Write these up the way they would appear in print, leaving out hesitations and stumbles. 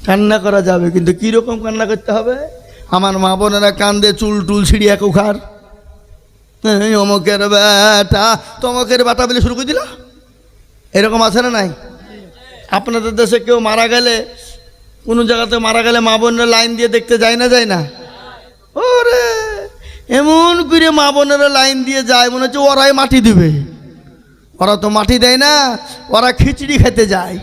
কান্না করা যাবে, কিন্তু কীরকম কান্না করতে হবে? আমার মা বোনেরা কান্দে, চুল টুল ছিঁড়িয়া কুখার, অমুকের বেটা তমকের বেটা বলে শুরু করে দিল। এরকম আছে না নাই? আপনাদের দেশে কেউ মারা গেলে, কোনো জায়গাতে মারা গেলে মা বোনেরা লাইন দিয়ে দেখতে যায় না, যায় না? ওরে এমন করে মা বোনেরা লাইন দিয়ে যায়, মনে হচ্ছে ওরাই মাটি দিবে। ওরা তো মাটি দেয় না, ওরা খিচড়ি খেতে যায়।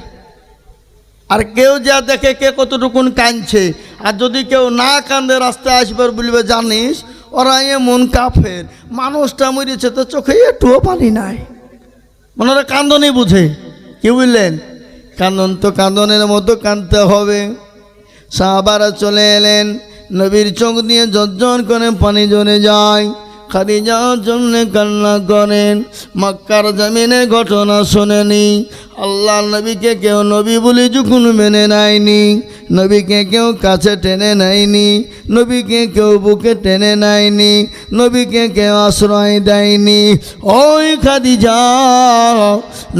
আর কেউ যা দেখে কে কতটুকুন কাঁদছে, আর যদি কেউ না কান্দে রাস্তায় আসবার বলবে জানিস ওরা এমন কাফের, মানুষটা মরেছে তো চোখে একটুও পানি নাই, ওনারা কান্দনই বুঝে। কি বুঝলেন? কান্দন তো কান্দনের মতো কাঁদতে হবে। সাহাবারা চলে এলেন, নবীর চোখ দিয়ে ঝরঝর করে পানি ঝরে যায়, খাদিজার জন্য কান্না করেন। মক্কার জমিনে ঘটনা শোনেনি, আল্লাহ নবীকে কেউ নবী বলে যখন মেনে নেয়নি, নবীকে কেউ কাছে টেনে নেয়নি, নবীকে কেউ বুকে টেনে নেয়নি, নবীকে কেউ আশ্রয় দেয়নি। ওই খাদিজা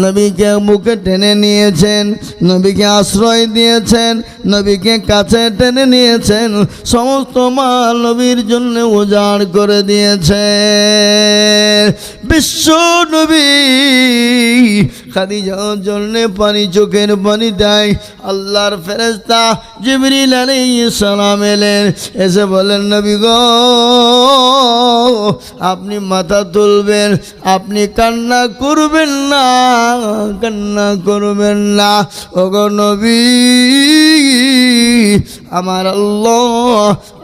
নবীকে বুকে টেনে নিয়েছেন, নবীকে আশ্রয় দিয়েছেন, নবীকে কাছে টেনে নিয়েছেন, সমস্ত মাল নবীর জন্য উজাড় করে দিয়েছেন। বিশ্ব নবী খাদিজার জন্য পানি, চোখের পানি দেয়। আল্লাহর ফেরেশতা জিবরিল আলাইহিস সালাম এলেন, এসে বলেন নবী গো আপনি মাথা তুলবেন, আপনি কান্না করবেন না, কান্না করবেন না। ওগো নবী আমার আল্লাহ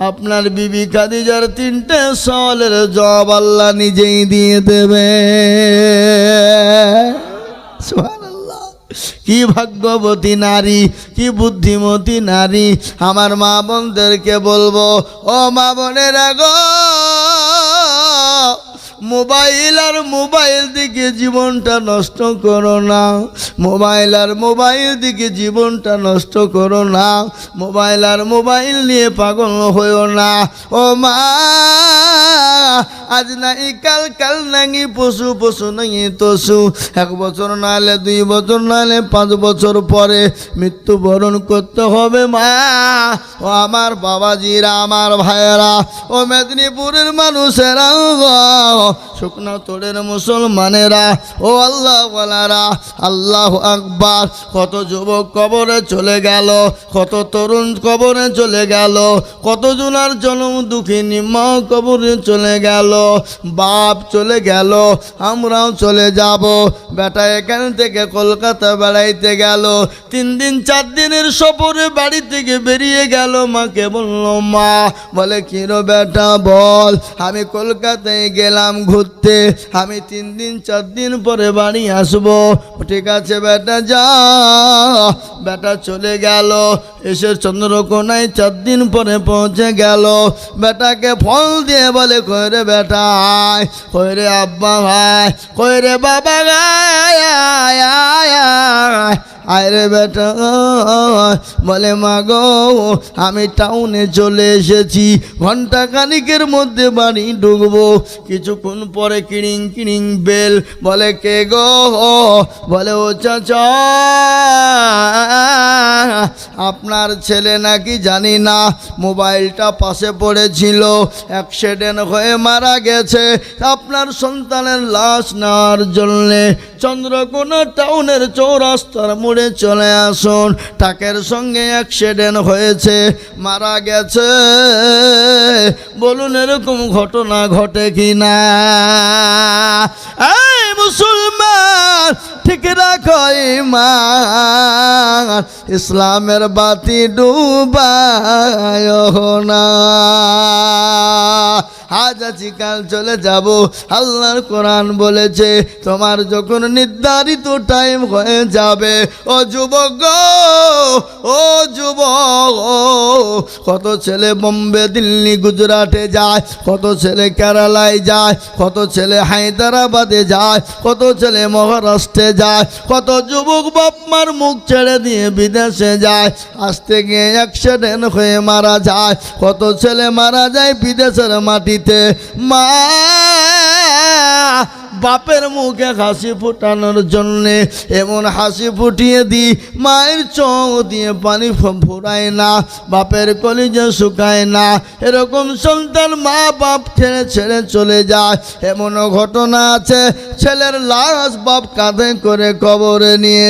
আপনার বিবি খাদিজার 3টে সওয়ালের জবাব আল্লাহ নিজেই দিয়ে দেবে। সুবহানাল্লাহ, কি ভাগ্যবতী নারী, কি বুদ্ধিমতী নারী। আমার মা বোনদেরকে বলবো, ও মা বোনেরা গো, মোবাইল দিকে জীবনটা নষ্ট করো না, মোবাইল দিকে জীবনটা নষ্ট করো না, মোবাইল নিয়ে পাগল হইও না। ও মা, আজ নাই কাল, কাল নাই পশু, পশু নাই তসু, 1 বছর নাহলে 2 বছর নাহলে 5 বছর পরে মৃত্যুবরণ করতে হবে মা। ও আমার বাবাজিরা, আমার ভাইয়েরা, ও মেদিনীপুরের মানুষেরা, শুকনা তোড়ের মুসলমানেরা, ও আল্লাহ ওয়ালারা, আল্লাহ আকবার। কত যুবক কবরে চলে গেল, কত তরুণ কবরে চলে গেল, কত জনার জনম দুঃখিনী মা কবরে চলে গেল, বাপ চলে গেল, আমরাও চলে যাব। বেটা এখান থেকে কলকাতা বেড়াইতে গেল, 3 দিন 4 দিনের সফরে বাড়ি থেকে বেরিয়ে গেল। মাকে বলল, মা, বলে কি রে বেটা বল, আমি কলকাতায় গেলাম ঘুরতে, আমি 3 দিন 4 দিন পরে বাড়ি আসবো। ঠিক আছে বেটা যা। বেটা চলে গেল, এসে চন্দ্রকোনায় 4 দিন পরে পৌঁছে গেল। বেটাকে ফল দিয়ে বলে, কই রে বেটা আয়, কই রে আব্বা ভাই, কই রে বাবা গায়, আয় রে বেটা। বলে মা গো আমি টাউনে চলে এসেছি, ঘন্টা খানিকের মধ্যে বাড়ি ঢুকবো। কিছুক্ষণ পরে কিড়িং কিড়িং বেল। বলে কে গো? বলে ও চাচা, আপনার ছেলে নাকি জানি না মোবাইলটা পাশে পড়েছিল, অ্যাক্সিডেন্ট হয়ে মারা গেছে। আপনার সন্তানের লাশ নেওয়ার জন্যে চন্দ্রকোনা টাউনের চৌরাস্তার মোড়ে চলে আসুন। ট্রাকের সঙ্গে অ্যাক্সিডেন্ট হয়েছে, মারা গেছে। বলুন এরকম ঘটনা ঘটে কি না? এই মুসলমান, ঠিক রাখো ঈমান, ইসলামের বাতি ডুবায় না। আজ আছি কাল চলে যাব। আল্লাহর কোরআন বলেছে তোমার যখন নির্ধারিত টাইম হয়ে যাবে, ও যুবক গো, ও যুবক, কত ছেলে বোম্বে দিল্লি গুজরাটে যায়, কত ছেলে কেরালায় যায়, কত ছেলে হায়দ্রাবাদে যায়, কত ছেলে মহারাষ্ট্রে যায়, কত যুবক বাপ মার মুখ ছেড়ে দিয়ে বিদেশে যায়, আসতে গিয়ে অ্যাক্সিডেন্ট হয়ে মারা যায়। কত ছেলে মারা যায় বিদেশের মাটিতে। মা বাপের মুখে হাসি ফোটানোর জন্যে এমন হাসি ফুটিয়ে দিই মায়ের চোখ দিয়ে পানি ফুরায় না, বাপের কলিজা শুকায় না। এরকম সন্তান মা বাপ ছেড়ে ছেড়ে চলে যায়। এমনও ঘটনা আছে ছেলের লাশ বাপ কাঁধে করে কবরে নিয়ে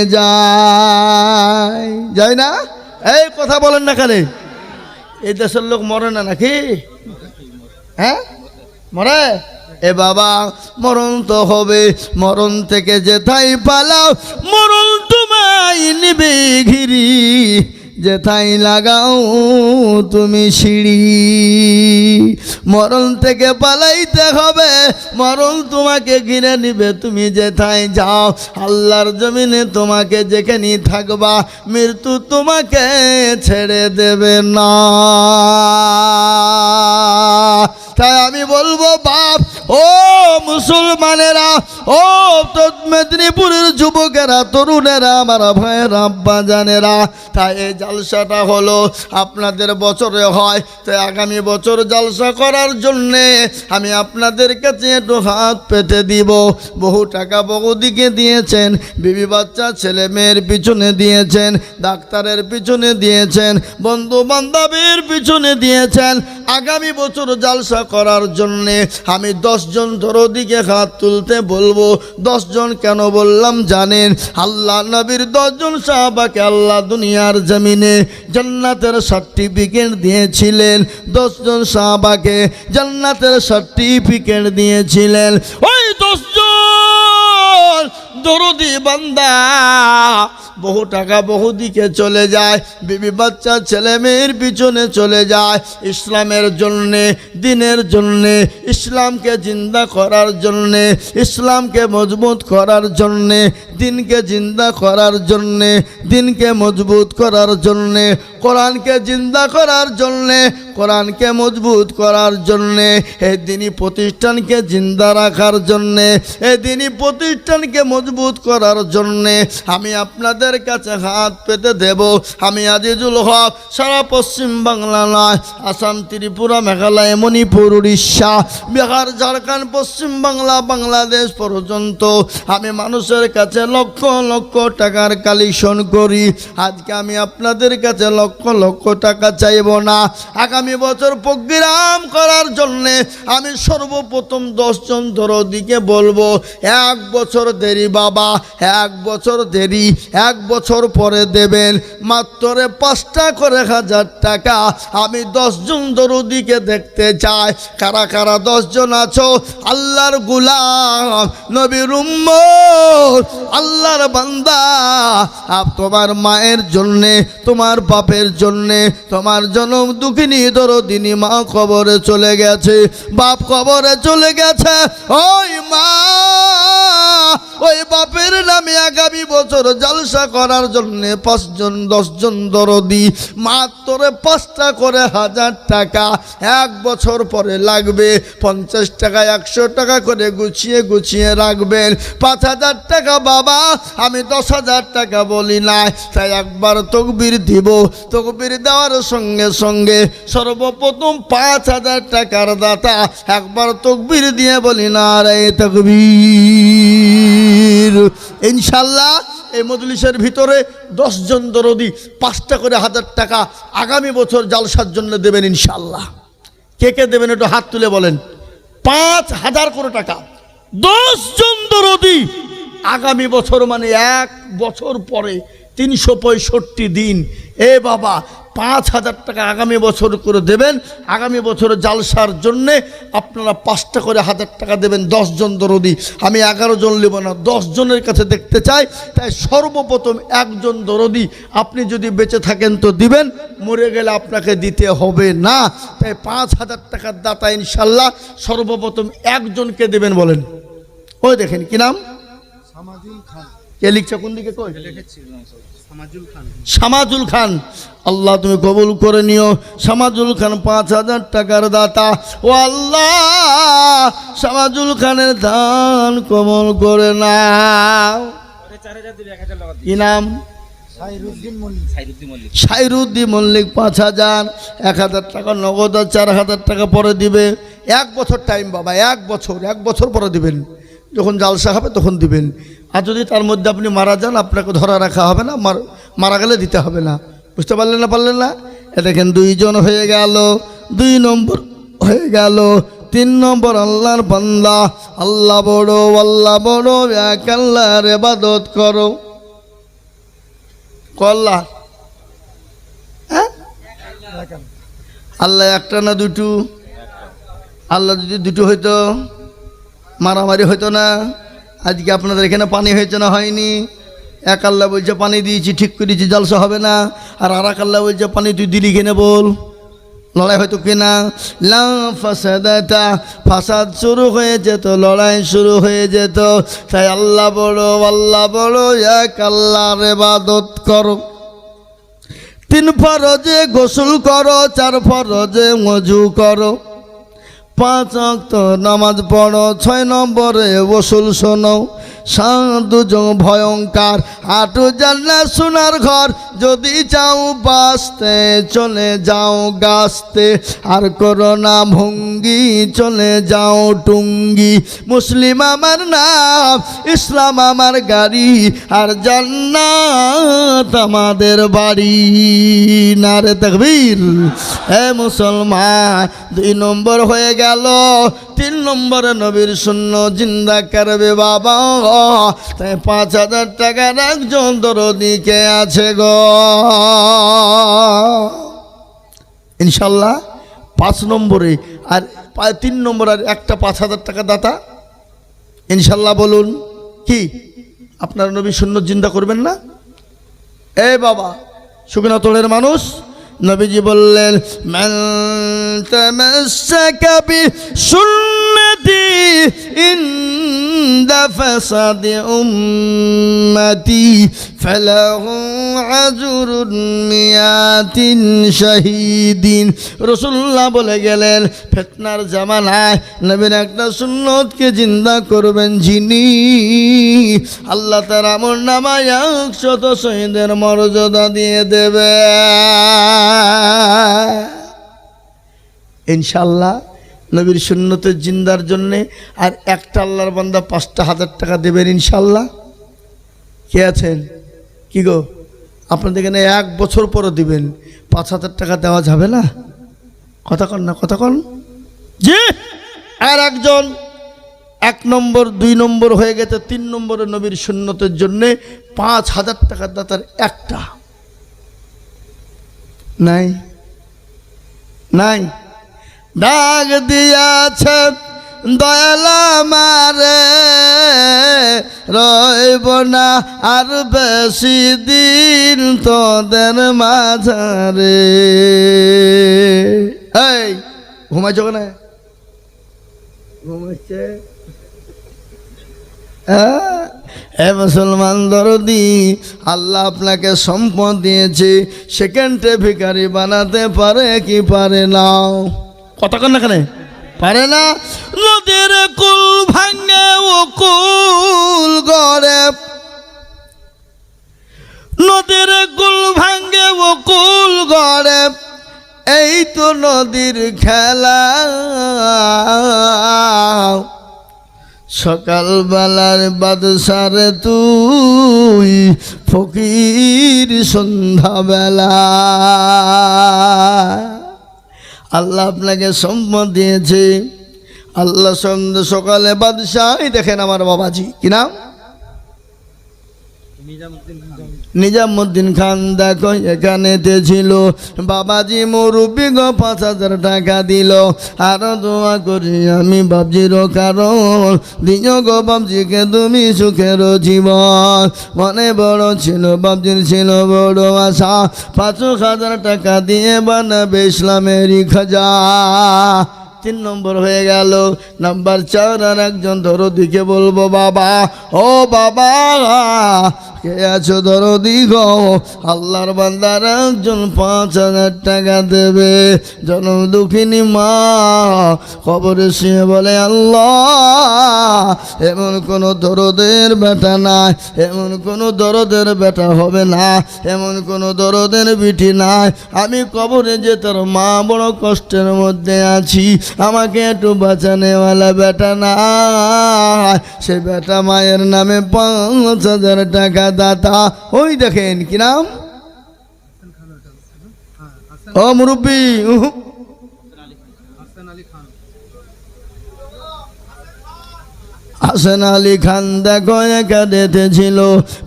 যায় না? এই কথা বলেন না কালে, এই দেশের লোক মরে না নাকি? হ্যাঁ মরে। এ বাবা মরণ তো হবে, মরণ থেকে যেথায় পালাও মরণ তোমায় নিবে ঘিরি, যেথায় লাগাও তুমি সিঁড়ি। মরণ থেকে পালাইতে হবে, মরণ তোমাকে ঘিরে নিবে তুমি যেথায় যাও। আল্লাহর জমিনে তোমাকে যেখানে থাকবা মৃত্যু তোমাকে ছেড়ে দেবে না। তাই আমি বলবো বাপ ও মুসলমানেরা, ও মেদিনীপুরের যুবকেরা, তরুণেরা, আমার ভাইয়েরা, আব্বা জানেরা, তাই এই জালসাটা হলো আপনাদের বছরে হয়। তাই আগামী বছর জালসা করার জন্যে আমি আপনাদের কাছে একটু হাত পেতে দিব। বহু টাকা বহুদিকে দিয়েছেন, বিবি বাচ্চা ছেলে মেয়ের পিছনে দিয়েছেন, ডাক্তারের পিছনে দিয়েছেন, বন্ধু বান্ধবের পিছনে দিয়েছেন। আগামী বছর জালসা করার জন্যে আমি 10 জন দরদিকে হাত তুলতে বলবো। 10 জন কেন বললাম জানেন? আল্লাহ নবীর 10 জন সাহাবাকে আল্লাহ দুনিয়ার জমিনে জান্নাতের সার্টিফিকেট দিয়েছিলেন। 10 জন সাহাবাকে জান্নাতের সার্টিফিকেট দিয়েছিলেন। ওই 10 জন দরদি বান্দা বহু টাকা বহু দিকে চলে যায়, বিবি বাচ্চা ছেলে মেয়ের পিছনে চলে যায় ইসলামের জন্যে, দিনের জন্যে, ইসলামকে জিন্দা করার জন্যে, ইসলামকে মজবুত করার জন্যে, দিনকে জিন্দা করার জন্যে, দিনকে মজবুত করার জন্যে, কোরআনকে জিন্দা করার জন্যে, কোরআনকে মজবুত করার জন্যে, এই দিনী প্রতিষ্ঠানকে জিন্দা রাখার জন্যে, এই দিনী প্রতিষ্ঠানকে মজবুত করার জন্যে আমি আপনাদের কাছে হাত পেতে দেব। আমি আজিজুল হক সারা পশ্চিম বাংলা নয়, আসাম, ত্রিপুরা, মেঘালয়, মণিপুর, উড়িষ্যা, বিহার, ঝাড়খণ্ড, পশ্চিম বাংলা, বাংলাদেশ পর্যন্ত আমি মানুষের কাছে লক্ষ লক্ষ টাকার কালেকশন করি। আজকে আমি আপনাদের কাছে লক্ষ লক্ষ টাকা চাইব না। আগামী বছর প্রোগ্রাম করার জন্যে আমি সর্বপ্রথম 10 জন দরদিকে বলবো 1 বছর দেরি বাবা, 1 বছর দেরি, 1 বছর পরে দেবেন। মাত্র 5টা করে 1000 টাকা। আমি 10 জন দরদিকে দেখতে চাই। কারা কারা 10 জন আছো? আল্লাহর গোলাম, নবীর উম্মত, আল্লাহর বান্দা। তোমার মায়ের জন্যে, তোমার বাপের জন্যে, তোমার জনম দুঃখিনী দরদিনী মা কবরে চলে গেছে, বাপ কবরে চলে গেছে। ওই মা ওই বাপের নামে আগামী বছর জালসা করার জন্য 5 জন 10 জন দরদি মাত্র 5টা করে 1000 টাকা 1 বছর পরে লাগবে। 50 টাকা 100 টাকা করে গুছিয়ে গুছিয়ে রাখবেন। 5000 টাকা বাবা, আমি 10,000 টাকা বলি না। তাই একবার তকবীর দিব, তকবীর দেওয়ার সঙ্গে সঙ্গে সর্বপ্রথম 5000 টাকার দাতা একবার তকবীর দিয়ে বলি না রে তাকবীর। ইনশাল্লাহ এই মজলিসের ভিতরে 10 জন দরদি 5টা করে 1000 টাকা আগামী বছর জালসার জন্য দেবেন ইনশাল্লাহ। কে কে দেবেন একটু হাত তুলে বলেন। 5000 করে টাকা 10 জন দরদি আগামী বছর, মানে 1 বছর পরে 365 দিন। এ বাবা 5000 টাকা আগামী বছর করে দেবেন। আগামী বছর জালসার জন্যে আপনারা 5টা করে 1000 টাকা দেবেন 10 জন দরদি। আমি 11 জন নেব না, 10 জনের কাছে দেখতে চাই। তাই সর্বপ্রথম 1 জন দরদি, আপনি যদি বেঁচে থাকেন তো দিবেন, মরে গেলে আপনাকে দিতে হবে না। তাই 5000 টাকার দাতা ইনশাল্লাহ সর্বপ্রথম 1 জনকে দেবেন বলেন। ওই দেখেন কি নাম? সামাজুল খান। কে লিখছে? কোন দিকে? কই সামাজুল খান। আল্লাহ তুমি কবুল করে নিও। সামাজুল খান 5000 টাকার দাতা। ও আল্লাহ সামাজুল খানের দান কবুল করে নাও। কি নাম? সাইরুদ্দিন মল্লিক 5000। 1000 টাকা নগদ, 4000 টাকা পরে দিবে। 1 বছর টাইম বাবা, 1 বছর পরে দিবেন। যখন জালসা হবে তখন দিবেন। আর যদি তার মধ্যে আপনি মারা যান আপনাকে ধরা রাখা হবে না, মারা গেলে দিতে হবে না। বুঝতে পারলেন না? পারলেন না? এ দেখেন 2 জন হয়ে গেল। 2 নম্বর হয়ে গেল। 3 নম্বর আল্লাহর বান্দা, আল্লাহ বড় এক আল্লাহর ইবাদত করো। কল্লা হ্যাঁ, আল্লাহ একটা না দুটো? আল্লাহ যদি দুটো হইতো মারামারি হইতো না। আজকে আপনাদের এখানে পানি হয়েছে না হয়নি? এক আল্লাহ বলছে পানি দিয়েছি, ঠিক করেছি, জালসা হবে না। আর এক আল্লাহ বলছে পানি তুই দিলি কিনে বল, লড়াই হয়তো কিনা। লা ফাসাদাতা, ফাসাদ শুরু হয়ে যেত, লড়াই শুরু হয়ে যেত। তাই আল্লাহ বড় এক আল্লাহর ইবাদত করো। 3 ফরজে গোসল করো, 4 ফরজে ওযু করো, 5 ওয়াক্ত নামাজ পড়ো, 6 নম্বরে ওসুল শোনো, 7 জং ভয়ঙ্কর, 8 জান্নাত সোনার ঘর। যদি চাও বাঁচতে চলে যাও গাছতে, আর করোনা ভঙ্গি চলে যাও টুঙ্গি। মুসলিম আমার নাম, ইসলাম আমার গাড়ি, আর জান্নাত আমাদের বাড়ি। নারে তাকবীর। হে মুসলমান, 2 নম্বর হয়ে গেল। 3 নম্বরে নবীর সুন্নাত জিন্দা করবে বাবা। তাই 5,000 টাকার একজন দরদিকে আছে গো ইনশাল্লাহ। 5 নম্বরে আর 3 নম্বর আর একটা 5,000 টাকা দাতা ইনশাল্লাহ। বলুন কি আপনার নবীর সুন্নাত জিন্দা করবেন না? এ বাবা শুকনা তোলের মানুষ, নবীজি বললেন মান তামাসসাকা বিসুন্নতি ইনদা ফাসাদি উম্মতি ফালাহু আজরুন মিয়াতিন শাহীদিন। রাসূলুল্লাহ বলে গেলেন ফিতনার জামানায় নবীর একটা সুন্নতকে জিন্দা করবেন যিনি, আল্লাহ তার আমলনামায় 100 শহীদের মর্যাদা দিয়ে দেবে ইনশাআল্লাহ। নবীর সুন্নতের জিন্দার জন্যে আর একটা আল্লাহর বান্দা 5,000 টাকা দেবেন ইনশাআল্লাহ। কে আছেন? কি গো আপনাদের এখানে 1 বছর পরে দিবেন, 5,000 টাকা দেওয়া যাবে না? কথা কন না, কথা কন জি। আর একজন 1 নম্বর 2 নম্বর হয়ে গেছে, 3 নম্বরে নবীর সুন্নতের জন্যে 5,000 টাকা দাতার একটা নাই নাই। ডাক দিয়াছে দয়াল আমারে, রইব না আর বেশি দিন তোদের মাঝারে। এই ঘুমাইছ কেন? ঘুমাইছে হে মুসলমান দরদি, আল্লাহ আপনাকে সম্পদ দিয়েছে, সেকেন্ডে ভিখারি বানাতে পারে কি পারে না? কথা কন না কেন? পারে না। নদীর কুল ভাঙে ও কুল গড়ে, নদীর কুল ভাঙে ও কুল গড়ে, এই তো নদীর খেলা। সকালবেলার বাদশারে তুই ফকির সন্ধ্যাবেলা। আল্লাহ আপনাকে সম্পদ দিয়েছে, আল্লাহ সন্ধ্যে সকালে বাদশাহ। দেখেন আমার বাবাজি কি নাম? নিজামুদ্দিন খান। দেখো এখানেতে ছিল বাবাজি মুরব্বি গো, 5,000 টাকা দিল। আরো দোয়া করি আমি বাবজির কারণ, দিও গো বাবজিকে তুমি সুখের জীবন। মনে বড় ছিল বাবজির, ছিল বড় আশা, 5,000 টাকা দিয়ে বানাবে ইসলামেরই খাজা। 3 নম্বর হয়ে গেল। নাম্বার 4 আর একজন দরদিকে বলবো বাবা, ও বাবা কে আছো দরদি গো, আল্লাহর বান্দার একজন 5,000 টাকা দেবে। জনম দুঃখিনী মা কবরে শুয়ে বলে, আল্লাহ এমন কোনো দরদের বেটা নাই, এমন কোনো দরদের বেটা হবে না, এমন কোনো দরদের বিটি নাই। আমি কবরে যে তোর মা বড় কষ্টের মধ্যে আছি, আমাকে একটু বাঁচানেওয়ালা বেটা নাই। সে বেটা মায়ের নামে 5,000 টাকা দাতা। ওই দেখেন কি নাম, ও মুরব্বী, হাসান আলী খান দেখো একাডেতে ছিল,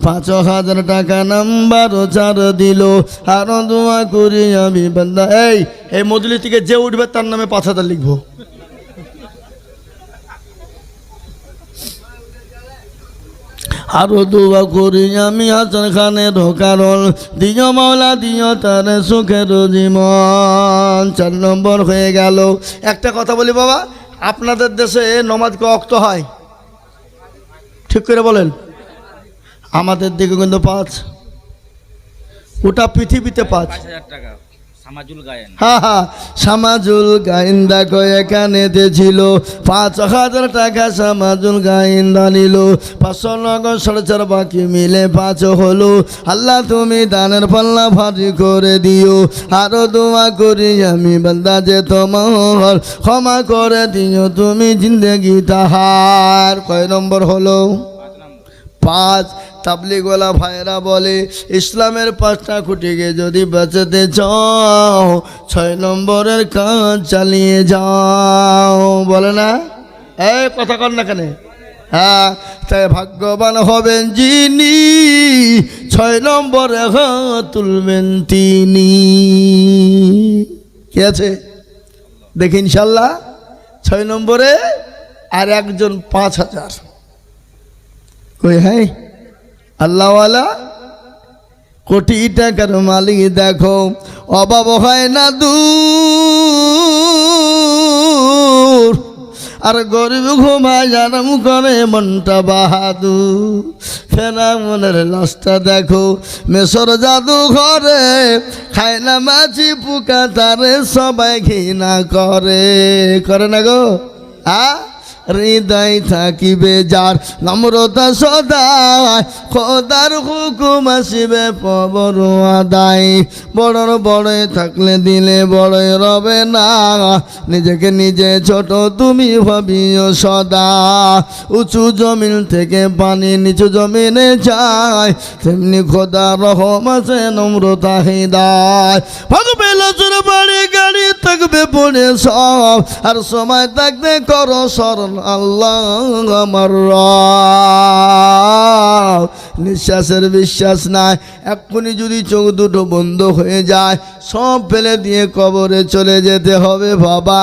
5,000 টাকা নাম্বার 4 দিল। আরো দোয়া করি আমি বান্দা। এই মজলি থেকে যে উঠবে তার নামে 5,000 লিখবো। আরো দোয়া করি আমি হাসান খানের কারণ, দিও মাওলা দিও তার সুখের জীবন। 4 নম্বর হয়ে গেল। একটা কথা বলি বাবা, আপনাদের দেশে নমাজ ক ওয়াক্ত হয় ঠিক করে বলেন? আমাদের দিকে কিন্তু 5, ওটা পৃথিবীতে 5,000 টাকা। হ্যাঁ হ্যাঁ, সামাজুল গায়েন দেখো এখানেতে ছিল, 5,000 টাকা সামাজুল গায়েন নিল। 500 নগদ 4.5 বাকি মিলে 5 হলো। আল্লাহ তুমি দানের পাল্লা ভারী করে দিও। আরো দোয়া করি আমি বান্দা যে তোমার ক্ষমা করে দিও তুমি জিন্দেগি তাহার। কয় নম্বর হলো? 5। তাবলিগওয়ালা ভাইরা বলে ইসলামের 5টা খুঁটিকে যদি বাঁচাতে চাও 6 নম্বরের কাজ চালিয়ে যাও, বলে না? কথা কর না কেন? হ্যাঁ, তাই ভাগ্যবান হবেন যিনি 6 নম্বরে হাত তুলবেন তিনি। কি আছে দেখি ইনশাল্লাহ 6 নম্বরে আর একজন 5,000। কই হ্যাঁ আল্লাহওয়ালা কোটি টাকার মালিক দেখো, অভাব হয় না দূর, আর গরিব ঘুমায় আরাম করে মনটা বাহাদুর। ফেরা মনের লাশটা দেখো মেসর জাদু ঘরে, খায় না মাছি পোকা তারে সবাই ঘৃণা করে। করে না গো? হৃদয় থাকিবে যার নম্রতা সদায়, খোদার হুকুম আসিবে পবর আদায়। বড়র বড়ই থাকলে দিলে বড়ই রবে না, নিজেকে নিজে ছোট তুমি ভাবিও সদা। উঁচু জমিন থেকে পানি নিচু জমিনে যায়, তেমনি খোদা রহম আছে নম্রতা হৃদয়। ভাগবে লচুর বাড়ি গাড়ি থাকবে পড়ে সব, আর সময় থাকতে করো স্মরণ আল্লাহ আমার রব। নিঃশ্বাসের বিশ্বাস নাই, এক্ষুনি যদি চোখ দুটো বন্ধ হয়ে যায় সব ফেলে দিয়ে কবরে চলে যেতে হবে বাবা।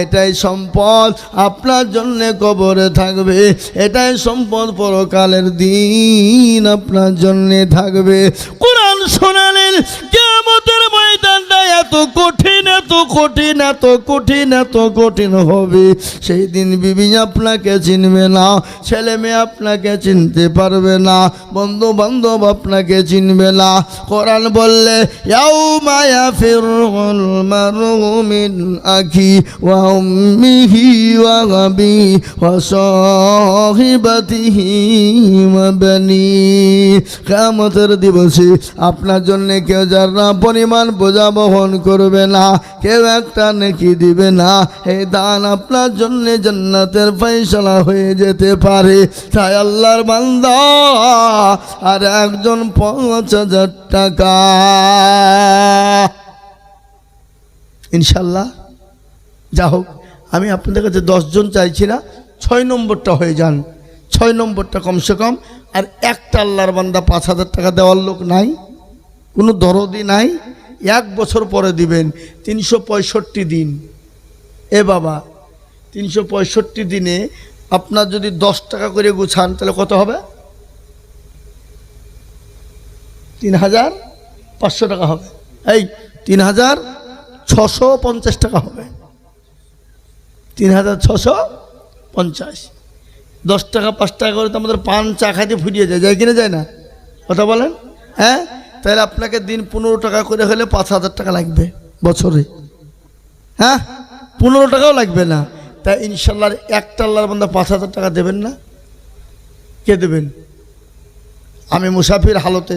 এটাই সম্পদ আপনার জন্য কবরে থাকবে, এটাই সম্পদ পরকালের দিন আপনার জন্য থাকবে। কোরআন শোনালেন কিয়ামতের ময়দানটা এত কঠিন, এত কঠিন, এত কঠিন, এত কঠিন হবে। সেই দিন বিবি আপনাকে চিনবে না, ছেলে মেয়ে আপনাকে চিনতে পারবে না, বন্ধু বান্ধব আপনাকে চিনবে না। কোরআন বললে ইয়াউমা ইয়াফিরুল মারউ মিন আখি ওয়া উম্মিহি ওয়া আবি ওয়া সাহিবাতিহি ওয়া বানি। কিয়ামতের দিবসে আপনার জন্য কেউ যারা পরিমাণ বোঝা বহন করবে না, কেউ একটা নেকি দিবে না। এই দান আপনার জন্য জান্নাতের ফয়সালা হয়ে যেতে পারে। তাই আল্লাহর বান্দা আর একজন 5,000 টাকা ইনশাল্লাহ। যা হোক, আমি আপনাদের কাছে 10 জন চাইছি না, 6 নম্বরটা হয়ে যান। 6 নম্বরটা কমসে কম। আর একটা আল্লাহর বান্দা 5,000 টাকা দেওয়ার লোক নাই, কোনো দরদি নাই। 1 বছর পরে দিবেন, 365 দিন। এ বাবা, 365 দিনে আপনার যদি 10 টাকা করে গুছান তাহলে কত হবে? 3,500 টাকা হবে। এই 3,650 টাকা হবে। 3,650। 10 টাকা 5 টাকা করে তো আমাদের পান চা খাইতে ফুরিয়ে যায় কিনা যায় না? কথা বলেন। হ্যাঁ, তাহলে আপনাকে দিন 15 টাকা করে হলে 5,000 টাকা লাগবে বছরে। হ্যাঁ, 15 টাকাও লাগবে না। তাই ইনশাল্লাহ একটা আল্লাহর বান্দা 5,000 টাকা দেবেন না? কে দেবেন? আমি মুসাফির হালতে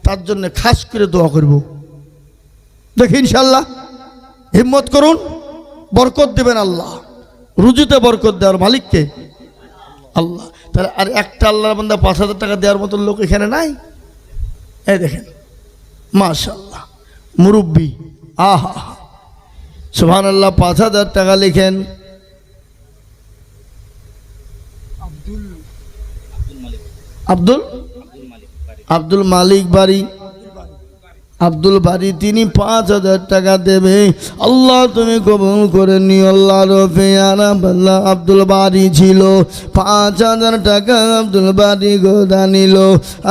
তার জন্য খাস করে দোয়া করব। দেখি ইনশাল্লাহ, হিম্মত করুন, বরকত দেবেন আল্লাহ। রুজিতে বরকত দেওয়ার মালিককে আল্লাহ। তাহলে আর একটা আল্লাহর বান্দা 5,000 টাকা দেওয়ার মতো লোক এখানে নাই? এই দেখেন, মাশাআল্লাহ, মুরব্বী, আহা সুবহানাল্লাহ। 5,000 টাকা লিখেন। আব্দুল মালিক বাড়ি, আব্দুল বাড়ি, তিনি 5,000 টাকা দেবে। আল্লাহ তুমি কবুল করে নিও। আল্লাহ রফিয়ানা বাল্লা আব্দুল বাড়ি ছিল, 5,000 টাকা আব্দুল বাড়ি গোদা নিল।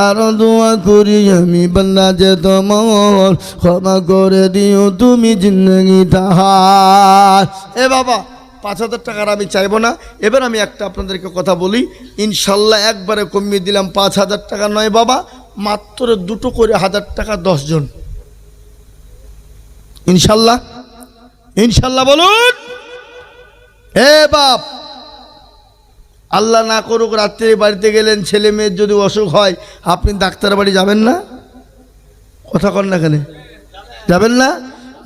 আরো দোয়া করি আমি বান্দা যে তোমার ক্ষমা করে দিও তুমি জিন্দগি তাহার। এ বাবা, 5,000 টাকার আমি চাইবো না। এবার আমি একটা আপনাদেরকে কথা বলি, ইনশাল্লাহ একবারে কমিয়ে দিলাম। 5,000 টাকা নয় বাবা, মাত্র 2 করে 1,000 টাকা 10 জন। ইনশাল্লাহ, ইনশাল্লাহ বলুন। এ বাপ, আল্লাহ না করুক রাত্রে বাড়িতে গেলেন, ছেলে মেয়ের যদি অসুখ হয়, আপনি ডাক্তার বাড়ি যাবেন না? কথা কন না, কেন যাবেন না?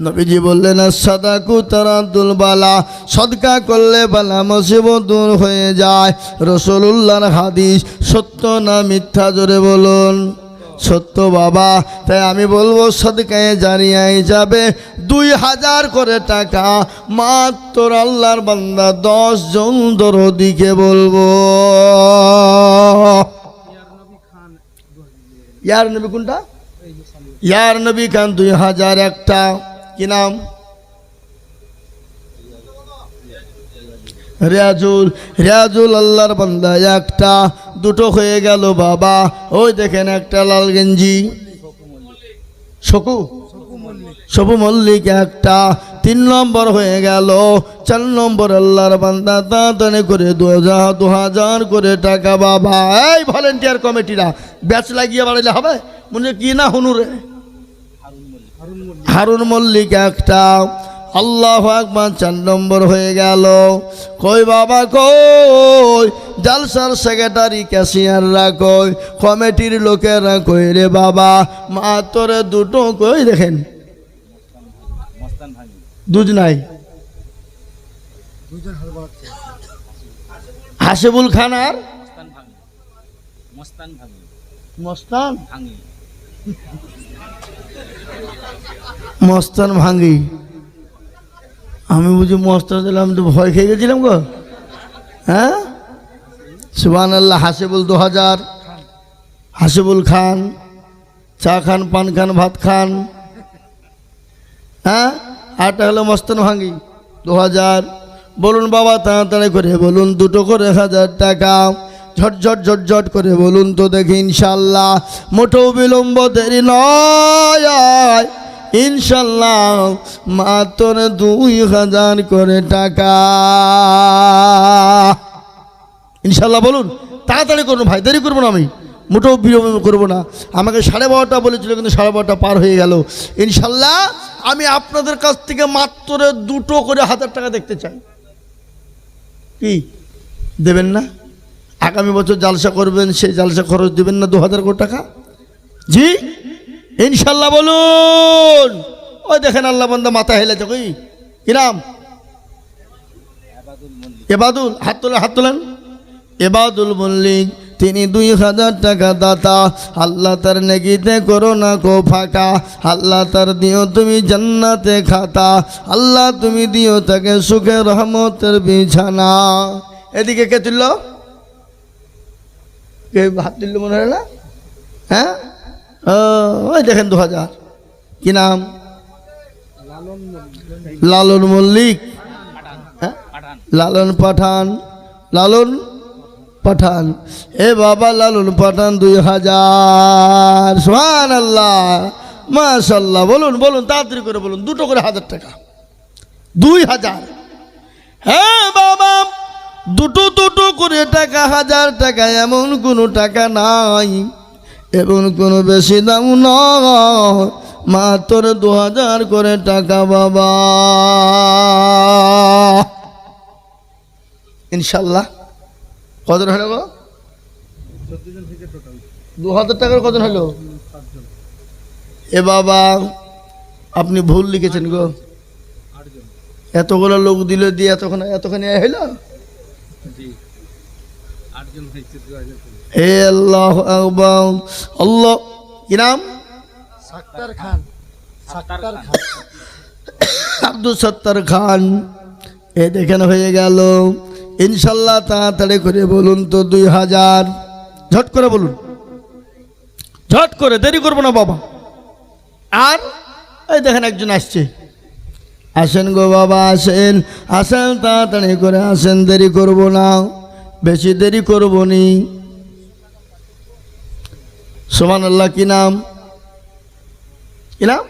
নবীজি বললেন সাদাকু তারাদুল বালা, সদকা করলে বালা মুসিবত দূর হয়ে যায়। রাসূলুল্লাহর হাদিস, সত্য না মিথ্যা জোরে বলুন? সত্য বাবা। তাই আমি বলবো সদকায়ে জারিয়ায় যাবে 2,000 করে টাকা, মাত্র আল্লাহর বান্দা 10 জন দরদিকে বলবো। ইয়ার নবী কোনটা? ইয়ার নবী খান 2,000 একটা। কি নাম? রিয়াজুল। রিয়াজুল আল্লাহর বান্দা একটা। 2টো হয়ে গেল বাবা। ওই দেখেন একটা লাল গেঞ্জি, সপু মল্লিক একটা। 3 নম্বর হয়ে গেল। 4 নম্বর আল্লাহর বান্দা তাড়াতাড়ি করে 2,000 করে টাকা বাবা। এই ভলেন্টিয়ার কমিটিরা ব্যাচ লাগিয়ে বাড়াইলে হবে? মনে কি না হুনুরে? হারুন মল্লিক একটা। আল্লাহু আকবার। 4 নম্বর হয়ে গেল। কই বাবা কই? জালসার সেক্রেটারি ক্যাশিয়াররা কই? কমিটির লোকেরা কই রে বাবা? মাত্র 2টো কই? দেখেন দুজ নাই। হাসিবুল খান আর মস্তান ভাঙ্গি। আমি বুঝি মস্তান দিলাম তো ভয় খেয়ে গেছিলাম গো। হ্যাঁ, সুবহানাল্লাহ। হাসিবুল 2,000। হাসিবুল খান, চা খান, পান খান, ভাত খান। হ্যাঁ, আরটা হলো মস্তান ভাঙ্গি 2,000। বলুন বাবা তাড়াতাড়ি করে বলুন। 2টো করে 1,000 টাকা। ঝটঝট ঝটঝট করে বলুন তো দেখি ইনশাল্লাহ। মোটেও বিলম্ব দেরি নয়, ইনশাল্লাহ মাত্র 2,000 করে টাকা। ইনশাল্লাহ বলুন। তাড়াতাড়ি করুন ভাই, দেরি করবো না, আমি মোটেও বিলম্ব করবো না। আমাকে 12:30টা বলেছিল, কিন্তু 12:30টা পার হয়ে গেল। ইনশাল্লাহ আমি আপনাদের কাছ থেকে মাত্র 2টো করে 1,000 টাকা দেখতে চাই। কি দেবেন না? আগামী বছর জালসা করবেন, সেই জালসা খরচ দেবেন না 2,000 কোটি টাকা? জি ইনশাল্লাহ বলুন। ওই দেখেন আল্লাহ বান্দা মাথা হেলেছে। কই কি নাম? এবাদুল। হাত তোলেন, হাত তোলেন। এবাদুল মল্লিক, তিনি 2,000 টাকা দাতা। আল্লাহ তার নেকিতে করো না কো ফাঁকা। আল্লাহ তার দিও তুমি জান্নাতে খাতা। আল্লাহ তুমি দিও তাকে সুখে রহমতের বিছানা। এদিকে কে তুলল? কে হাত তুলল মনে হয় না? হ্যাঁ, ওই দেখেন 2,000। কি নাম? লালন মল্লিক। হ্যাঁ, লালন পাঠান। লালন পাঠান। এ বাবা লালন পাঠান 2,000। সুবহানাল্লাহ, মাশাআল্লাহ। বলুন বলুন, তাড়াতাড়ি করে বলুন। 2টো করে 1,000 টাকা। 2,000। হ্যাঁ বাবা, দুটো দুটো করে টাকা, 1000 টাকা এমন কোনো টাকা নাই, এমন কোনো বেশি দাম নয়, মাত্র 2000 করে টাকা বাবা। ইনশাল্লাহ কজন হলো গো? 2000 টাকার কজন হলো? এ বাবা আপনি ভুল লিখেছেন গো, এতগুলো লোক দিল দিয়ে এতখানি হইল। হে আল্লাহ আকবার। আল্লাহ কি নাম? সাত্তার খান। আব্দুল সত্তার খান। এ দেখেন হয়ে গেল। ইনশাল্লাহ তাড়াতাড়ি করে বলুন তো 2000, ঝট করে বলুন, ঝট করে, দেরি করবো না বাবা। আর এই দেখেন একজন আসছে, আসেন গো বাবা আসেন, আসেন তাড়াতাড়ি করে আসেন, দেরি করব না, বেশি দেরি করব নি। সুবহানাল্লাহ। কি নাম? কি নাম?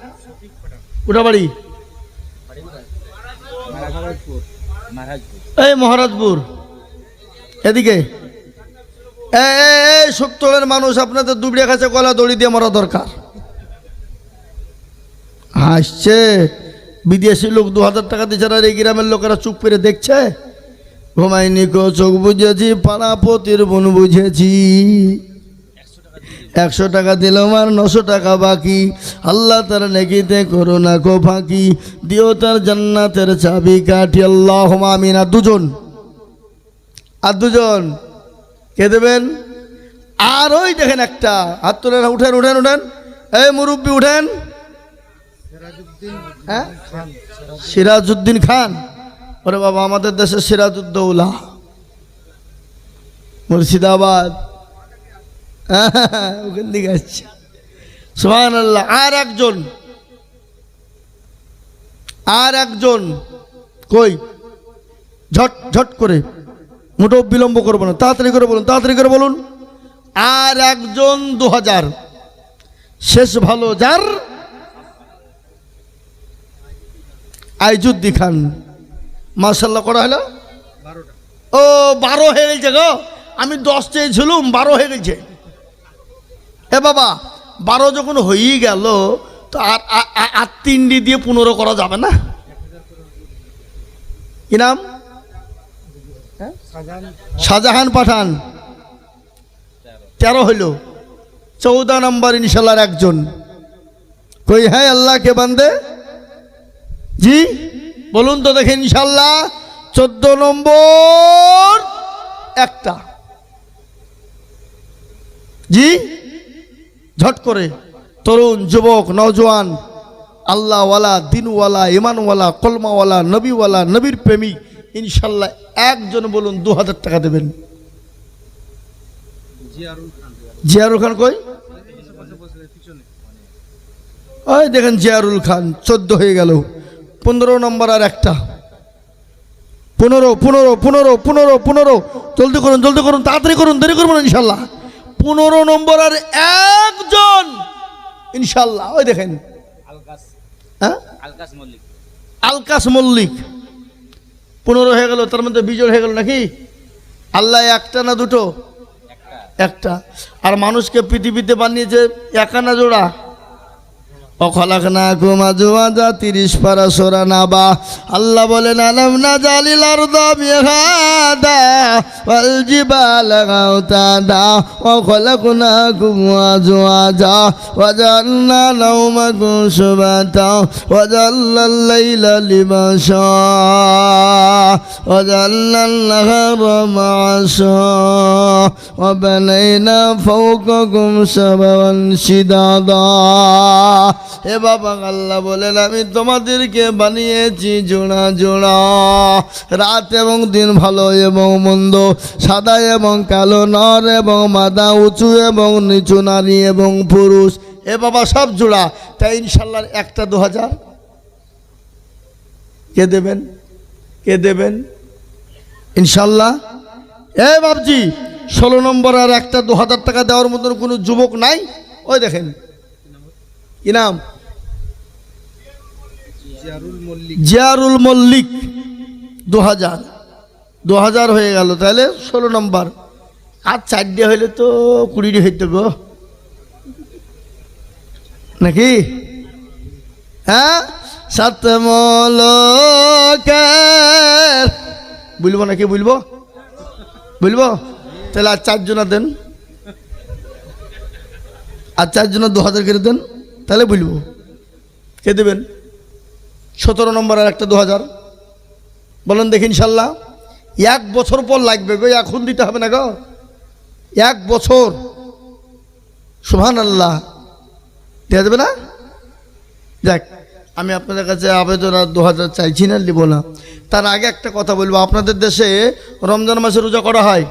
উঠাবাড়ি, এই মহারাজপুর এদিকে। এই সত্তরের মানুষ আপনাদের দুবড়িয়া কাছে গলা দড়ি দিয়ে মরা দরকার। হাসছে বিদেশি লোক 2000 টাকা দিচ্ছে, আর এই গ্রামের লোকেরা চুপ করে দেখছে। ঘুমাইনি কো চোখ বুঝেছি, পাড়াপতির বোন বুঝেছি। 100 টাকা দিলাম আর 900 টাকা বাকি। আল্লাহ তার নেকিতে করো না কো ফাঁকি, দিও তার জান্নাতের চাবি কাঠি। আল্লাহুম্মা আমিন। আর দুজন, আর দুজন কে দেবেন? আর ওই দেখেন একটা হাত তুলেন, উঠেন উঠেন উঠেন, এই মুরব্বী উঠেন। হ্যাঁ, সিরাজউদ্দিন খান। ওরে বাবা আমাদের দেশের সিরাজউদ্দৌলা, মুর্শিদাবাদ, ওখান দিকে আসছে। সুবহানাল্লাহ। আর একজন, আর একজন কই? ঝট ঝট করে, মোটেও বিলম্ব করবো না, তাড়াতাড়ি করে বলুন, তাড়াতাড়ি করে বলুন। আর একজন 2000, শেষ ভালো যার, আইজুদ্দি খান। মাশাআল্লাহ করা হলো? ও 12 হয়ে গেছে গো, আমি 10 চেয়েছিলাম, 12 হয়ে গেছে। এ বাবা 12 যখন হয়েই গেল তো আর 3 দিয়ে 15 করা যাবে না? কি নাম? শাহজাহান পাঠান। 13 হইল, 14 নম্বর ইনশাল্লাহ একজন কই? হ্যাঁ আল্লাহ কে বান্দে জি বলুন তো দেখে। ইনশাল্লাহ 14 নম্বর একটা জি, ঝট করে। তরুণ যুবক নওজোয়ান, আল্লাহওয়ালা, দিনওয়ালা, ইমানওয়ালা, কলমাওয়ালা, নবীওয়ালা, নবীর প্রেমিক, ইনশাল্লাহ একজন বলুন 2000 টাকা দেবেন। জিয়ারুল খান কই? ওই দেখেন জিয়ারুল খান। 14 হয়ে গেল, 15 নম্বর আর একটা। 15 15 15 15 15, জলদি করুন, জলদি করুন, তাড়াতাড়ি করুন, দেরি করবেন ইনশাল্লাহ। 15 নম্বর আর একজন ইনশাল্লাহ। ওই দেখেন আলকাস মল্লিক। 15 হয়ে গেল, তার মধ্যে বিজয় হয়ে গেল নাকি? আল্লাহ একটা না দুটো? একটা। আর মানুষকে পৃথিবীতে বানিয়েছে একা না জোড়া? অখলাকনাকুম আজওয়াজা, 30 পারা সূরা নাবা। আল্লাহ বলেন আলাম নাজালিল আরদা মিহাদা ওয়াল জিবালা আওতাদা ওয়া খলাকনাকুম আজওয়াজা ওয়া জাআলনা নাওমাকুম সুবাতা ওয়া জাআলনাল লাইলা লিবাসা ওয়া জাআলনাল নাহারা মাআশা ওয়া বানাইনা ফাওকাকুম সাবাওয়ান শিদাদা। হে বাবা আল্লাহ বলেন আমি তোমাদেরকে বানিয়েছি জোড়া জোড়া, রাত এবং দিন, ভালো এবং মন্দ, সাদা এবং কালো, নর এবং মাদা, উঁচু এবং নিচু, নারী এবং পুরুষ। হে বাবা সব জোড়া। তাই ইনশাল্লাহ একটা 2000 কে দেবেন? কে দেবেন ইনশাল্লাহ? এ বাবজি 16 নম্বর আর একটা 2000 টাকা দেওয়ার মতন কোনো যুবক নাই? ওই দেখেন কি নাম? জিয়ারুল মল্লিক। 2000। 2000 হয়ে গেল, তাহলে 16 নম্বর। আর 4টে হইলে তো 20 হইতো গো, নাকি? হ্যাঁ, সাতমলকের বলবো নাকি? বলবো তাহলে আর 4 জনা দেন, আর 4 জনা 2000 করে দেন, তাহলে বলবো। কে দেবেন? 17 নম্বর আর একটা 2000 বলেন দেখি। ইনশাল্লাহ 1 বছর পর লাগবে গো, এখন দিতে হবে না গো, 1 বছর। সুবহানাল্লাহ, দেওয়া যাবে না? যাক, আমি আপনাদের কাছে আবেদন আর 2000 চাইছি না, নিব না। তার আগে একটা কথা বলবো, আপনাদের দেশে রমজান মাসে রোজা করা হয়,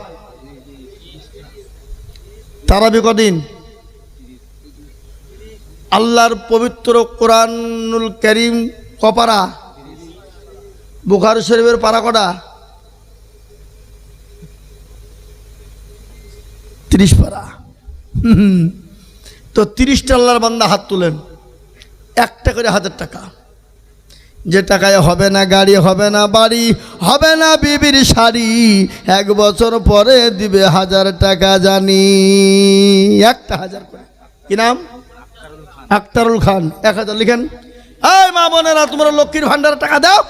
তারাবি কদিন? আল্লাহর পবিত্র কোরআনুল কারীম কপারা? বুখারী শরীফের পারা কটা? 30 পারা। তো 30টা আল্লাহর বান্দা হাত তুলেন, একটা করে 1000 টাকা। যে টাকায় হবে না গাড়ি, হবে না বাড়ি, হবে না বিবির শাড়ি, 1 বছর পরে দিবে 1000 টাকা জানি। একটা 1000 করে। কি নাম? আক্তারুল খান। 1000 লিখেন। এই মা বোনেরা, তোমরা লক্ষ্মীর ভান্ডারের টাকা দাও।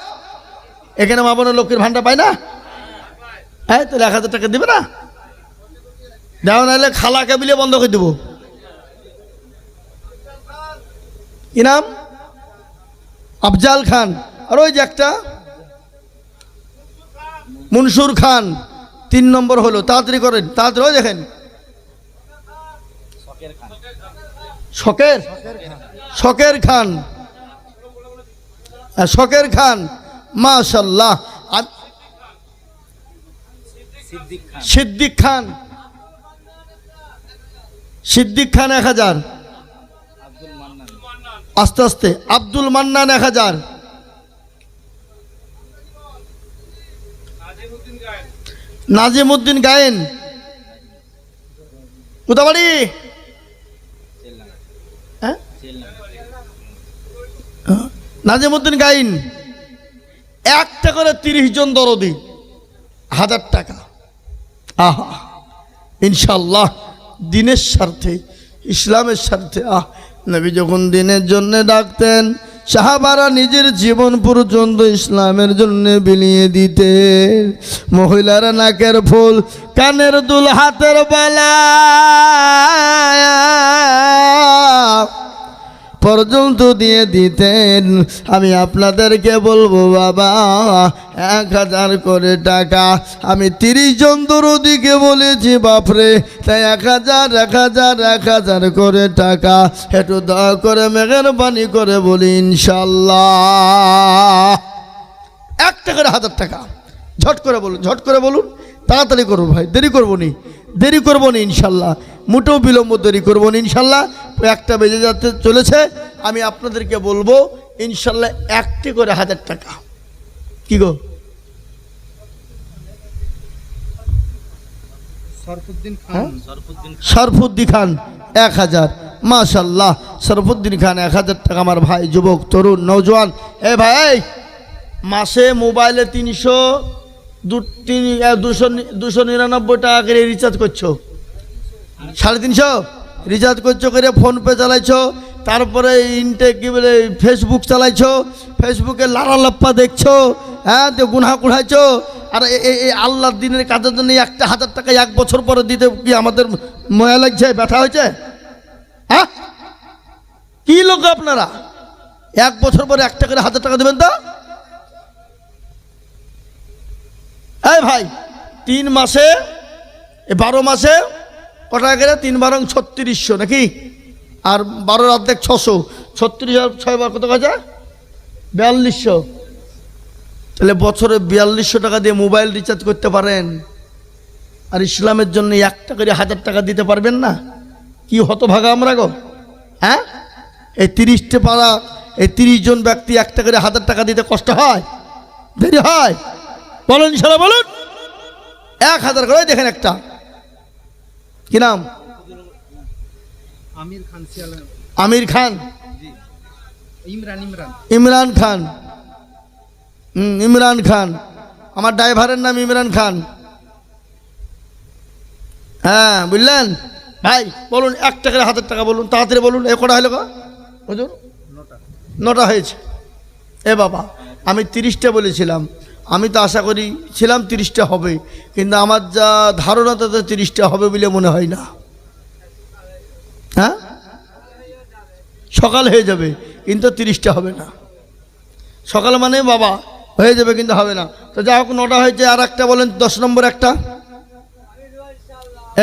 এখানে মা বোনের লক্ষ্মীর ভান্ডার পায় না? হ্যাঁ, তাহলে 1000 টাকা দিবে না? দেওয়া নাহলে খালাকে বিলে বন্ধ করে দেবো। কি নাম? আফজাল খান। আর ওই যে একটা মনসুর খান। 3 নম্বর হলো, তাড়াতাড়ি করেন, তাড়াতাড়ি। ওই দেখেন, শকের খান, শকের খান, মাশাআল্লাহ। সিদ্দিক খান, 1000। আস্তে আস্তে। আব্দুল মান্নান 1000। নাজিমউদ্দিন গায়েন, কোথাবাড়ি? হ্যাঁ, নাজিমউদ্দিন গায়েন। একটা করে 30 জন দরদি, 1000 টাকা। আহা, ইনশাল্লাহ দিনের স্বার্থে, ইসলামের স্বার্থে। নবী যখন দিনের জন্য ডাকতেন, সাহাবারা নিজের জীবন পর্যন্ত ইসলামের জন্য বিলিয়ে দিতেন। মহিলারা নাকের ফুল, কানের দুল, হাতের বালা পর্যন্ত দিয়ে দিতেন। আমি আপনাদেরকে বলবো বাবা, 1000 করে টাকা। আমি 30 জন দরদিকে বলেছি বাপরে, তাই 1000 করে টাকা। একটু দয়া করে মেহেরবানি করে বলি ইনশাল্লাহ। একটা করে 1000 টাকা। ঝট করে বলুন, ঝট করে বলুন, তাড়াতাড়ি করুন ভাই, দেরি করবো নি, দেরি করবো নি ইনশাল্লাহ, মোটেও বিলম্ব দেরি করবো নি ইনশাল্লাহ। 1টা বেজে যাতে চলেছে। আমি আপনাদেরকে বলবো ইনশাল্লাহ 1টি করে 1000 টাকা। কি গো? শরফুদ্দিন খান 1000। মাশাআল্লাহ, শরফুদ্দিন খান 1000 টাকা। আমার ভাই, যুবক, তরুণ, নওজোয়ান, এ ভাই, মাসে মোবাইলে 299 টাকা করে রিচার্জ করছো, 350 রিচার্জ করছো করে, ফোনপে চালাইছো, তারপরে কি বলে ফেসবুক চালাইছো, ফেসবুকে লারালাপ্পা দেখছো, হ্যাঁ, তো গুনাহ কুড়াইছো। আর এই আল্লাহর দিনের কাজের জন্য একটা 1000 টাকা 1 বছর পরে দিতে কি আমাদের ময়া লাগছে, ব্যথা হয়েছে? হ্যাঁ, কি লোক আপনারা? 1 বছর পরে 1টা করে 1000 টাকা দেবেন তো? এই ভাই, 3 মাসে 12 মাসে কটা করে? 3 বারং 3600 নাকি? আর 12 অর্ধেক 600, 36 আর 6 বার কত কাজা? 4200। তাহলে বছরে 4200 টাকা দিয়ে মোবাইল রিচার্জ করতে পারেন, আর ইসলামের জন্য 1টা করে 1000 টাকা দিতে পারবেন না? কি হতভাগা আমরা গো। হ্যাঁ, এই 30টে পাড়া, এই 30 জন ব্যক্তি 1টা করে 1000 টাকা দিতে কষ্ট হয়, দেরি হয়? বলুন ইনশাল্লাহ, বলুন। 1000 করে। দেখেন একটা, কি নাম? আমির খান, ইমরান খান, ইমরান খান। আমার ড্রাইভারের নাম ইমরান খান। হ্যাঁ বুঝলেন ভাই, বলুন 1 টাকার হাতের টাকা বলুন, তাড়াতাড়ি বলুন। এ কটা হলো গো হুজুর? 9টা হয়েছে। এ বাবা, আমি 30টা বলেছিলাম, আমি তো আশা করেছিলাম 30টা হবে, কিন্তু আমার যা ধারণা তাতে 30টা হবে বলে মনে হয় না। হ্যাঁ, সকাল হয়ে যাবে কিন্তু 30টা হবে না। সকাল মানে বাবা হয়ে যাবে কিন্তু হবে না। তো যাই হোক, 9টা হয়েছে। আর একটা বলেন, 10 নম্বর একটা।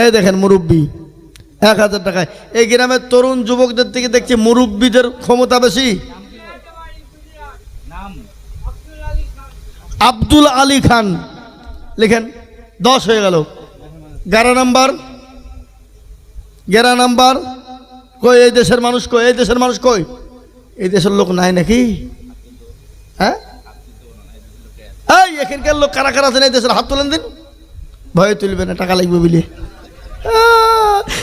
এই দেখেন মুরব্বি 1000 টাকায়। এই গ্রামের তরুণ যুবকদের থেকে দেখছি মুরব্বিদের ক্ষমতা বেশি। আব্দুল আলী খান লিখেন, 10 হয়ে গেল। 11 নাম্বার কই? এই দেশের মানুষ কই? এই দেশের মানুষ কই? এই দেশের লোক নাই নাকি? হ্যাঁ, এই এখানকার লোক কারা কারা আছেন এই দেশের? হাত তুলেন দিন। ভয়ে তুলবে না, টাকা লাগবে বলে।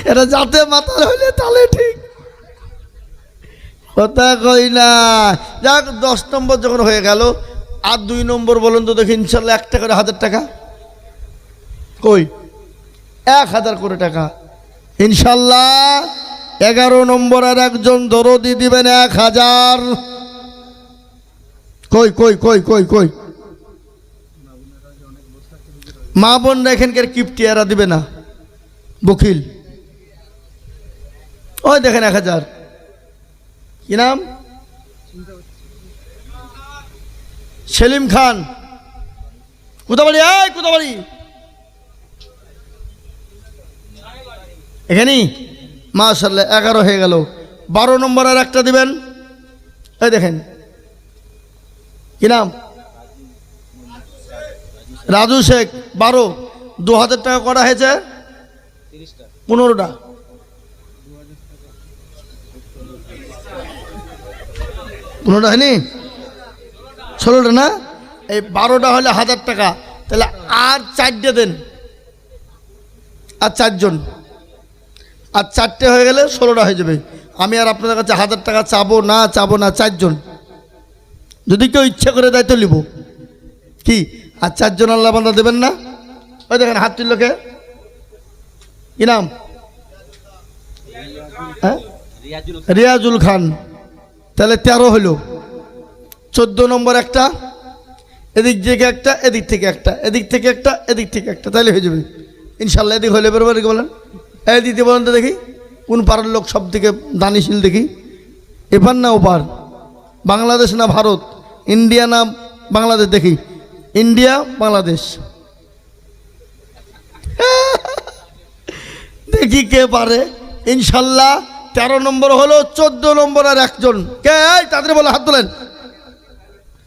এটা যাতে মাতাল হইলে তাহলে ঠিক কথা কই না। যাক, 10 নম্বর যখন হয়ে গেল, আর 2 নম্বর বলুন তো দেখি। ইনশাল্লাহ 1 টাকা করে 1000 টাকা কই? 1000 করে টাকা ইনশাল্লাহ। 11 নম্বর আর একজন দরদি দিবেন 1000। কই কই কই কই কই? মা বোনরা এখানকার কিপ্টি, এরা দিবে না, বকিল। ওই দেখেন 1000। কি নাম? সেলিম খান। কোথাবাড়ি? এই কোথাবাড়ি? এখানেই। মাশাআল্লাহ, 11 হয়ে গেল। 12 নম্বর আর একটা দিবেন। এই দেখেন, কি নাম? রাজু শেখ। 12। 2000 টাকা করা হয়েছে। 15টা। 15টা হয়নি? 16টা না? এই 12টা হলে 1000 টাকা। তাহলে আর 4টে দেন, আর 4 জন, আর 4টে হয়ে গেলে 16টা হয়ে যাবে। আমি আর আপনাদের কাছে 1000 টাকা চাবো না, 4 জন। যদি কেউ ইচ্ছা করে দেয় তো নিব। কি? আর 4 জন আল্লাহ বান্দা দেবেন না? ওই দেখেন হাত তুললো কে? কি নাম? হ্যাঁ, রিয়াজুল খান। তাহলে 13 হলো। 14 নম্বর একটা, এদিক থেকে একটা, এদিক থেকে একটা, এদিক থেকে একটা, এদিক থেকে একটা, তাহলে হয়ে যাবে ইনশাল্লাহ। এদিক হলে বেরোবার বলেন। এই দিতে বলেন তো দেখি, কোন পাড়ার লোক সব থেকে দানিশীল দেখি? এপার না ওপার? বাংলাদেশ না ভারত? ইন্ডিয়া না বাংলাদেশ? দেখি, ইন্ডিয়া বাংলাদেশ। দেখি কে পারে ইনশাল্লাহ। 13 নম্বর হলো। 14 নম্বর আর একজন কে? তাদের বলে হাত তোলেন।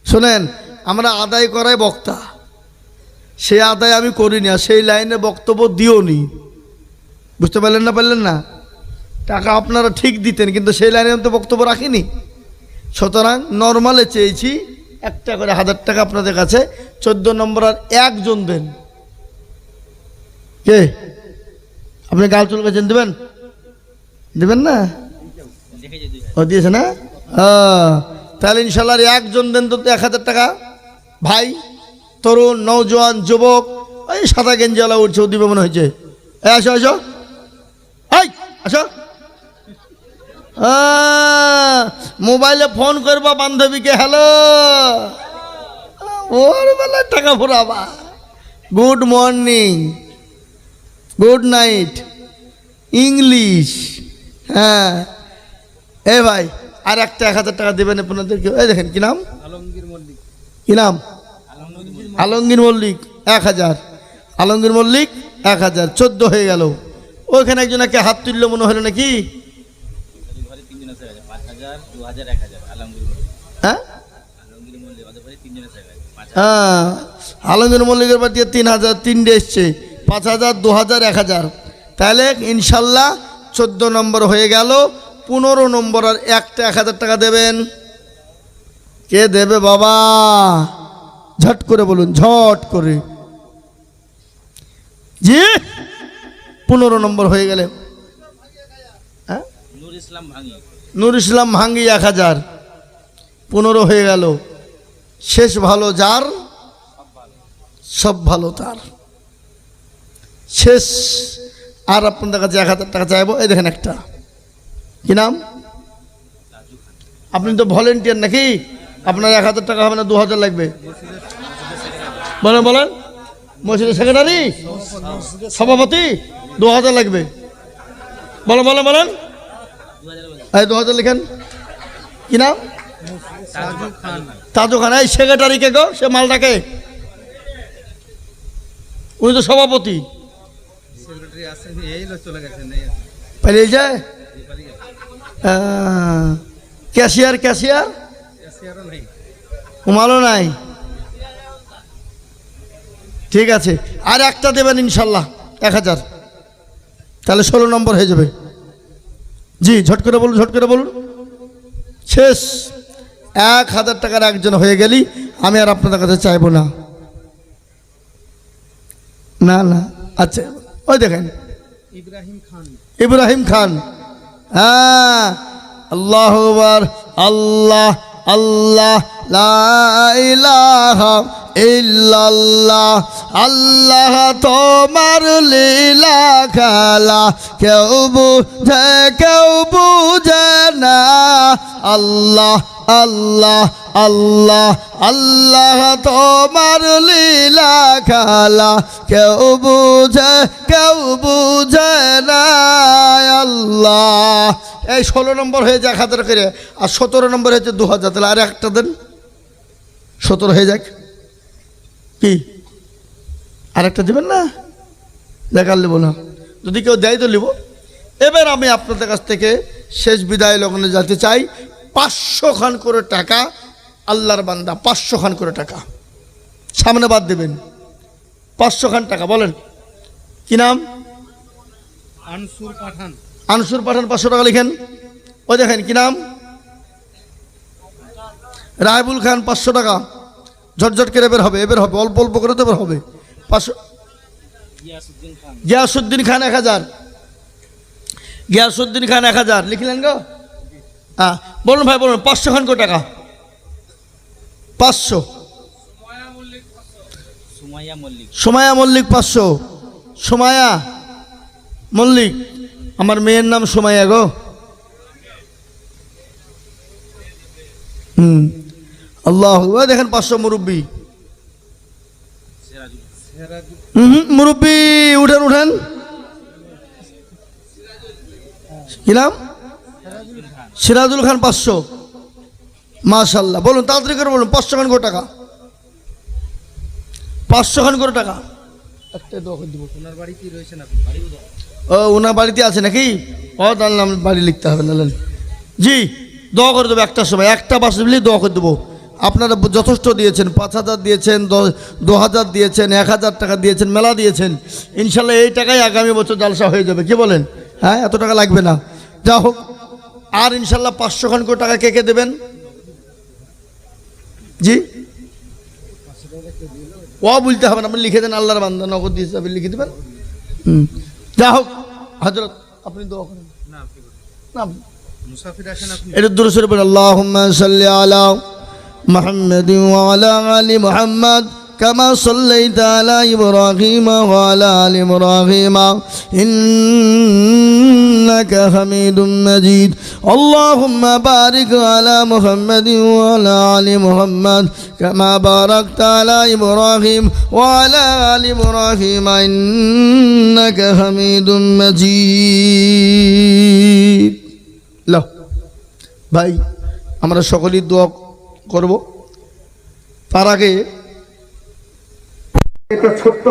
শোনেন, আমরা আদায় করাই বক্তা, সে আদায় আমি করি না, সেই লাইনে বক্তব্য দিও নি। বুঝতে পারলেন না? পারলেন না? টাকা আপনারা ঠিক দিতেন, কিন্তু সেই লাইনে আমি তো বক্তব্য রাখিনি। সুতরাং নর্মালে চেয়েছি 1টা করে 1000 টাকা আপনাদের কাছে। 14 নম্বর আর একজন দেন। কে? আপনি গাল চুল গেছেন, দেবেন? দেবেন না? ও দিয়েছে না? তাহলে ইনশাল্লাহ একজন দেন তো 1000 টাকা। ভাই, তরুণ, নওজোয়ান, যুবক, ওই সাদা গেঞ্জিওয়ালা উঠছে, ও দিবে মনে হয়েছে। আসো আসো, এই আসো। মোবাইলে ফোন করবা বান্ধবীকে, হ্যালো, ওর বেলায় টাকা ফুরাবা। Good morning, good night, English. হ্যাঁ, এ ভাই, আর একটা 1000 টাকা দেবেন আপনাদেরকে। এই দেখেন, কি নাম? আলমগীর মল্লিক। কি নাম? আলমগীর মল্লিক। 1000। আলমগীর মল্লিক 1000। 14 হয়ে গেল। ওইখানে একজনকে হাত তুললো মনে হলো নাকি? হ্যাঁ, আলমগীর মল্লিকের বাড়ি 3000, 3টে এসছে। 5000, 2000, 1000। তাহলে ইনশাল্লাহ 14 নম্বর হয়ে গেল। 15 নম্বর আর একটা 1000 টাকা দেবেন। কে দেবে বাবা? ঝট করে বলুন, ঝট করে। জি, 15 নম্বর হয়ে গেলে নূর ইসলাম ভাঙ্গি 1000। 15 হয়ে গেল। শেষ ভালো যার, সব ভালো তার। শেষ আর আপনাদের কাছে 1000 টাকা চাইবো। এই দেখেন একটা, কি নাম? আপনি তো ভলেন্টিয়ার নাকি? আপনার 1000 টাকা হবে না, 2000 লাগবে? বলেন বলেন। মসজিদের সেক্রেটারি, সভাপতি, 2000 লাগবে। বলেন বলেন বলেন। এই 2000 লিখেন। কি নাম? তাজু খান। এই সেক্রেটারি কে গো? সে মালটাকে, উনি তো সভাপতি। পালিয়ে যায়। ক্যাশিয়ার, ক্যাশিয়ার উমালও নাই। ঠিক আছে, আর একটা দেবেন ইনশাল্লাহ 1000, তাহলে 16 নম্বর হয়ে যাবে। জি, ঝট করে বলুন, ঝট করে বলুন। শেষ 1000 টাকার একজন হয়ে গেলি আমি আর আপনাদের কাছে চাইবো না। না না, আচ্ছা ওই দেখেন ইব্রাহিম খান। ইব্রাহিম খান। হ্যাঁ, আল্লাহু আকবার। আল্লাহ আল্লাহ লা ইলাহা ইল্লাল্লাহ। আল্লাহ তোমার লীলা খেলা কেউ বুঝে কেউ বুঝে না। আল্লাহ আল্লাহ আল্লাহ আল্লাহ তোমার লীলা খেলা কেউ বুঝে কেউ বুঝে না। আল্লাহ। এই 16 নম্বর হয়ে যায় 1000 করে, আর 17 নম্বর হয়েছে 2000, তাহলে আর একটা দেন, 17 হয়ে যাক। কি আর একটা দেবেন না? দেখার নেব না, যদি কেউ দেয় তো নেব। এবার আমি আপনাদের কাছ থেকে শেষ বিদায় লগ্নে যেতে চাই। 500 খান করে টাকা, আল্লাহর বান্দা 500 খান করে টাকা সামনে বাদ দেবেন। 500 খান টাকা। বলেন কি নাম? আনসুর পাঠান। আনসুর পাঠান 500 টাকা লিখেন। ওই দেখেন কি নাম? রায়বুল খান 500 টাকা। ঝটঝট করে বের হবে, এবার হবে, অল্প অল্প করে তো বের হবে। 500। গিয়াসুদ্দিন খান 1000। গিয়াসুদ্দিন খান 1000 লিখলেন গো? হ্যাঁ বলুন ভাই, বলুন 500 খান করে টাকা। 500। সুমায়া মল্লিক 500। সুমায়া মল্লিক, আমার মেয়ের নাম সুমায়া গো। আল্লাহ। দেখেন 500 মুরব্বী। মুরব্বী উঠেন উঠেন। কি নাম? সিরাজুল খান 500। মাশাল্লাহ। বলুন তাড়াতাড়ি করে বলুন। 500 খান করে টাকা। 500 খান করে টাকা। একটা দোয়া করে দিব। ওনার বাড়ি কি রয়েছে না? ও, ওনার বাড়িতে আছে নাকি? ও তাহলে নাম বাড়ি লিখতে হবে না। জি, দোয়া করে দেবো। একটা সময় একটা বাস দিলেই দোয়া করে দেবো। আপনারা যথেষ্ট দিয়েছেন, 5000 দিয়েছেন, 2000 দিয়েছেন, 1000 টাকা দিয়েছেন, মেলা দিয়েছেন। ইনশাল্লাহ এই টাকায় আগামী বছর জালসা হয়ে যাবে। কি বলেন? হ্যাঁ, এত টাকা লাগবে না। যা হোক, আর ইনশাল্লাহ 500 খান করে টাকা কে কে দেবেন? জি, ও বলতে হবে না, আপনি লিখে দেন। আল্লাহর বান্দা নগদ দিয়ে আপনি লিখে দেবেন। যা হোক, হযরত আপনি দোয়া করেন না। মুসাফির আছেন আপনি? এটা দূরে সরে পড়ে। আল্লাহুম্মা সাল্লি আলা মুহাম্মাদিন ওয়া আলা আলি মুহাম্মাদ কামা সাল্লাইতা আলা ইব্রাহিম ওয়া আলা আলি ইব্রাহিম ইন্নাকা হামিদুম মাজিদ। আল্লাহুম্মা বারিক আলা মুহাম্মাদিন ওয়া আলা আলি মুহাম্মাদ কামা বারাকতা আলা ইব্রাহিম ওয়া আলা আলি ইব্রাহিম ইন্নাকা হামিদুম মাজিদ। লো ভাই, আমরা সকলেই দোয়া করব। তার আগে একটা ছোট্ট